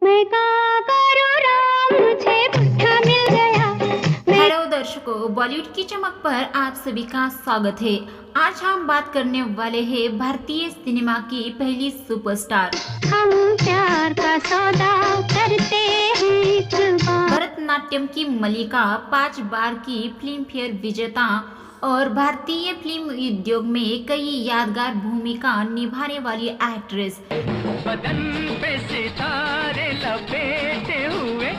मैं क्या करूँ राम, मुझे पुट्ठा मिल गया। हेलो दर्शकों, बॉलीवुड की चमक पर आप सभी का स्वागत है। आज हम बात करने वाले हैं भारतीय सिनेमा की पहली सुपरस्टार। हम प्यार का सौदा करते हैं एक बार। भरतनाट्यम की मलिका, 5 बार की फिल्म फेयर विजेता और भारतीय फिल्म उद्योग में कई यादगार भूमिका निभाने वाली एक्ट्रेस, बदन पे सितारे लपेटे हुए,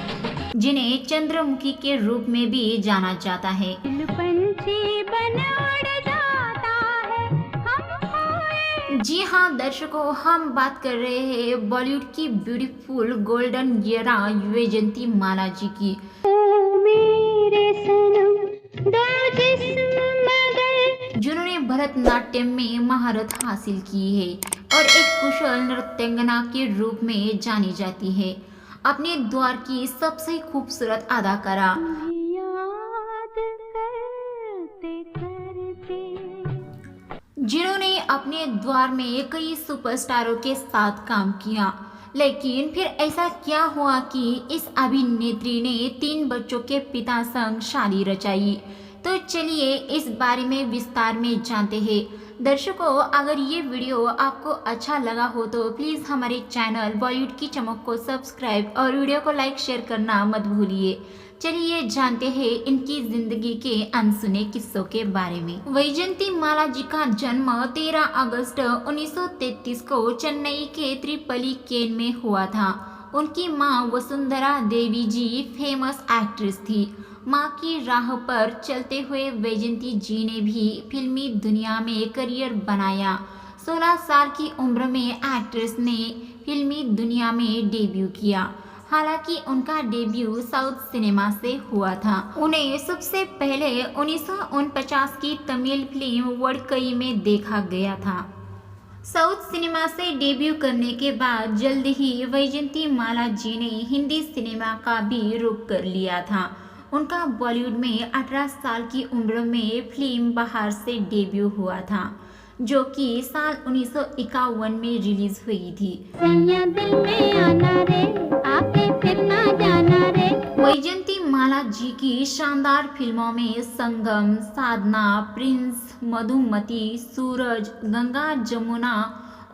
जिन्हें चंद्रमुखी के रूप में भी जाना जाता है। दिल पंछी बन उड़ जाता है, हम खोए। जी हाँ दर्शकों, हम बात कर रहे हैं बॉलीवुड की ब्यूटीफुल गोल्डन एरा वैजयंती माला जी की, ओ मेरे सनम, दो जिस्म मगर। जिन्होंने भरतनाट्यम में महारत हासिल की है और एक कुशल नृत्यांगना के रूप में जानी जाती है। अपने दौर की सबसे खूबसूरत अदाकारा, याद करते करते। जिन्होंने अपने दौर में कई सुपरस्टारों के साथ काम किया। लेकिन फिर ऐसा क्या हुआ कि इस अभिनेत्री ने 3 बच्चों के पिता संग शादी रचाई? तो चलिए इस बारे में विस्तार में जानते हैं। दर्शकों, अगर ये वीडियो आपको अच्छा लगा हो तो प्लीज़ हमारे चैनल बॉलीवुड की चमक को सब्सक्राइब और वीडियो को लाइक शेयर करना मत भूलिए। चलिए जानते हैं इनकी जिंदगी के अनसुने किस्सों के बारे में। वैजयंती माला जी का जन्म 13 अगस्त 1933 को चेन्नई के त्रिपली केन में हुआ था। उनकी मां वसुंधरा देवी जी फेमस एक्ट्रेस थी। मां की राह पर चलते हुए वैजयंती जी ने भी फिल्मी दुनिया में करियर बनाया। 16 साल की उम्र में एक्ट्रेस ने फिल्मी दुनिया में डेब्यू किया। हालांकि उनका डेब्यू साउथ सिनेमा से हुआ था। उन्हें सबसे पहले 1949 की तमिल फिल्म वडकई में देखा गया था। साउथ सिनेमा से डेब्यू करने के बाद जल्द ही वैजयंती माला जी ने हिंदी सिनेमा का भी रुख कर लिया था। उनका बॉलीवुड में 18 साल की उम्र में फिल्म बहार से डेब्यू हुआ था, जो कि साल 1951 में रिलीज हुई थी। सैया दिल में आना रे, आके फिर ना जाना रे। वैजयंती माला जी की शानदार फिल्मों में संगम, साधना, प्रिंस, मधुमती, सूरज, गंगा जमुना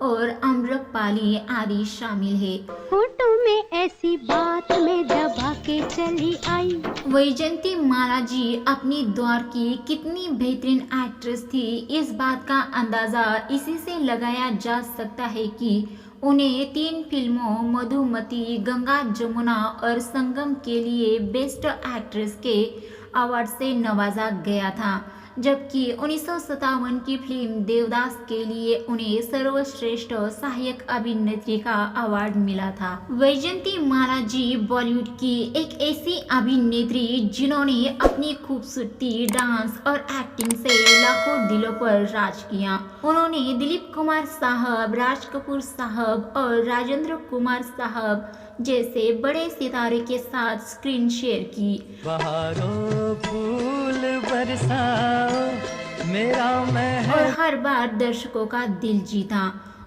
और अम्रपाली आदि शामिल है। फोटो में ऐसी बात में दबा के चली आई। वैजयंती माला जी अपनी दौर की कितनी बेहतरीन एक्ट्रेस थी, इस बात का अंदाज़ा इसी से लगाया जा सकता है कि उन्हें 3 फिल्मों मधुमती, गंगा जमुना और संगम के लिए बेस्ट एक्ट्रेस के अवार्ड से नवाजा गया था, जबकि 1957 की फिल्म देवदास के लिए उन्हें सर्वश्रेष्ठ सहायक अभिनेत्री का अवार्ड मिला था। वैजयंती माला जी बॉलीवुड की एक ऐसी अभिनेत्री जिन्होंने अपनी खूबसूरती, डांस और एक्टिंग से लाखों दिलों पर राज किया। उन्होंने दिलीप कुमार साहब, राज कपूर साहब और राजेंद्र कुमार साहब जैसे बड़े सितारे के साथ स्क्रीन शेयर की। बहारों फूल बरसाओ मेरा और महल। हर बार दर्शकों का दिल जीता।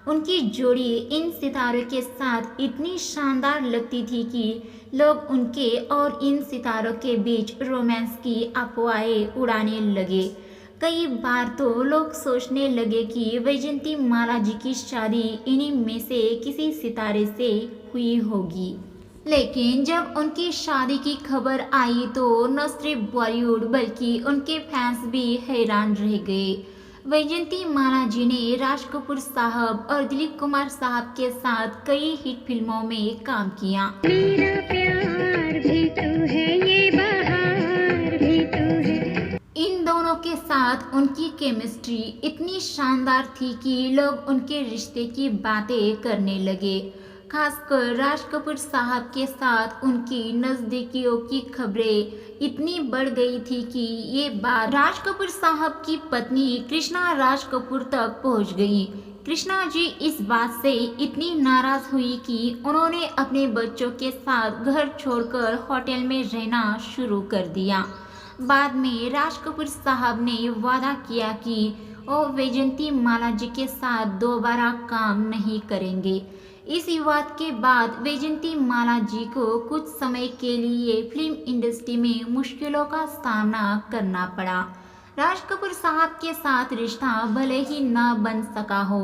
उनकी जोड़ी इन सितारों के साथ इतनी शानदार लगती थी कि लोग उनके और इन सितारों के बीच रोमांस की अफवाहें उड़ाने लगे। कई बार तो लोग सोचने लगे कि वैजयंती माला जी की शादी इन्हीं में से किसी सितारे से हुई होगी। लेकिन जब उनकी शादी की खबर आई तो न सिर्फ बॉलीवुड बल्कि उनके फैंस भी हैरान रह गए। वैजयंती माला जी ने राज कपूर साहब और दिलीप कुमार साहब के साथ कई हिट फिल्मों में काम किया। मेरा प्यार भी तू है, ये बहार भी तू है। इन दोनों के साथ उनकी केमिस्ट्री इतनी शानदार थी कि लोग उनके रिश्ते की बातें करने लगे। खासकर राज कपूर साहब के साथ उनकी नज़दीकियों की खबरें इतनी बढ़ गई थी कि ये बात राज कपूर साहब की पत्नी कृष्णा राज कपूर तक पहुंच गई। कृष्णा जी इस बात से इतनी नाराज हुई कि उन्होंने अपने बच्चों के साथ घर छोड़कर होटल में रहना शुरू कर दिया। बाद में राज कपूर साहब ने वादा किया कि वो वैजयंती माला जी के साथ दोबारा काम नहीं करेंगे। इस विवाद के बाद वैजयंती माला जी को कुछ समय के लिए फिल्म इंडस्ट्री में मुश्किलों का सामना करना पड़ा। राज कपूर साहब के साथ रिश्ता भले ही न बन सका हो,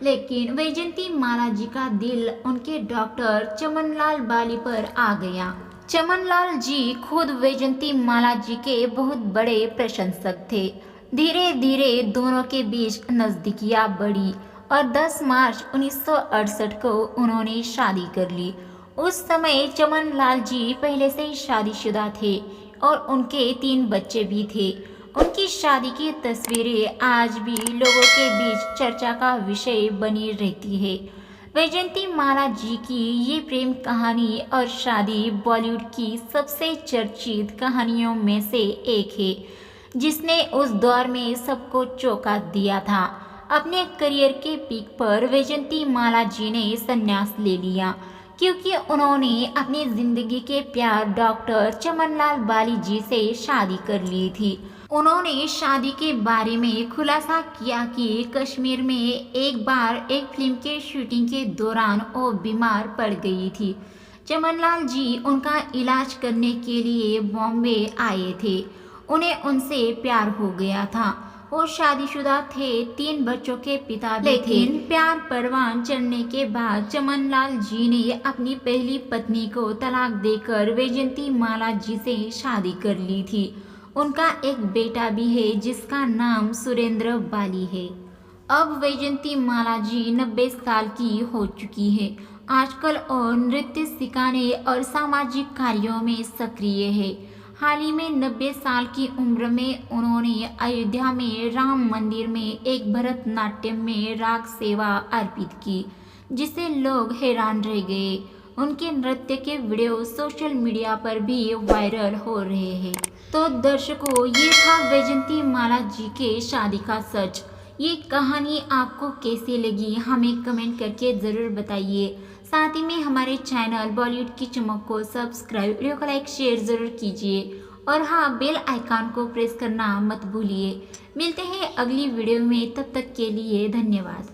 लेकिन वैजयंती माला जी का दिल उनके डॉक्टर चमनलाल बाली पर आ गया। चमनलाल जी खुद वैजयंती माला जी के बहुत बड़े प्रशंसक थे। धीरे धीरे दोनों के बीच नजदीकियां बढ़ी और 10 मार्च 1968 को उन्होंने शादी कर ली। उस समय चमनलाल जी पहले से ही शादीशुदा थे और उनके 3 बच्चे भी थे। उनकी शादी की तस्वीरें आज भी लोगों के बीच चर्चा का विषय बनी रहती है। वैजयंती माला जी की ये प्रेम कहानी और शादी बॉलीवुड की सबसे चर्चित कहानियों में से एक है, जिसने उस दौर में सबको चौंका दिया था। अपने करियर के पीक पर वैजयंती माला जी ने संन्यास ले लिया, क्योंकि उन्होंने अपनी जिंदगी के प्यार डॉक्टर चमनलाल बाली जी से शादी कर ली थी। उन्होंने शादी के बारे में खुलासा किया कि कश्मीर में एक बार एक फिल्म के शूटिंग के दौरान वो बीमार पड़ गई थी। चमनलाल जी उनका इलाज करने के लिए बॉम्बे आए थे। उन्हें उनसे प्यार हो गया था। वो शादीशुदा थे, 3 बच्चों के पिता भी थे। लेकिन प्यार परवान चढ़ने के बाद चमनलाल जी ने अपनी पहली पत्नी को तलाक देकर वैजयंती माला जी से शादी कर ली थी। उनका एक बेटा भी है जिसका नाम सुरेंद्र बाली है। अब वैजयंती माला जी 90 साल की हो चुकी है। आजकल और नृत्य सिखाने और सामाजिक कार्यों में सक्रिय है। हाल ही में 90 साल की उम्र में उन्होंने अयोध्या में राम मंदिर में एक भरतनाट्यम में राग सेवा अर्पित की, जिसे लोग हैरान रह गए। उनके नृत्य के वीडियो सोशल मीडिया पर भी वायरल हो रहे हैं। तो दर्शकों, ये था वैजयंती माला जी के शादी का सच। ये कहानी आपको कैसी लगी हमें कमेंट करके ज़रूर बताइए। साथ ही में हमारे चैनल बॉलीवुड की चमक को सब्सक्राइब, वीडियो को लाइक शेयर ज़रूर कीजिए और हाँ, बेल आइकन को प्रेस करना मत भूलिए। मिलते हैं अगली वीडियो में, तब तक के लिए धन्यवाद।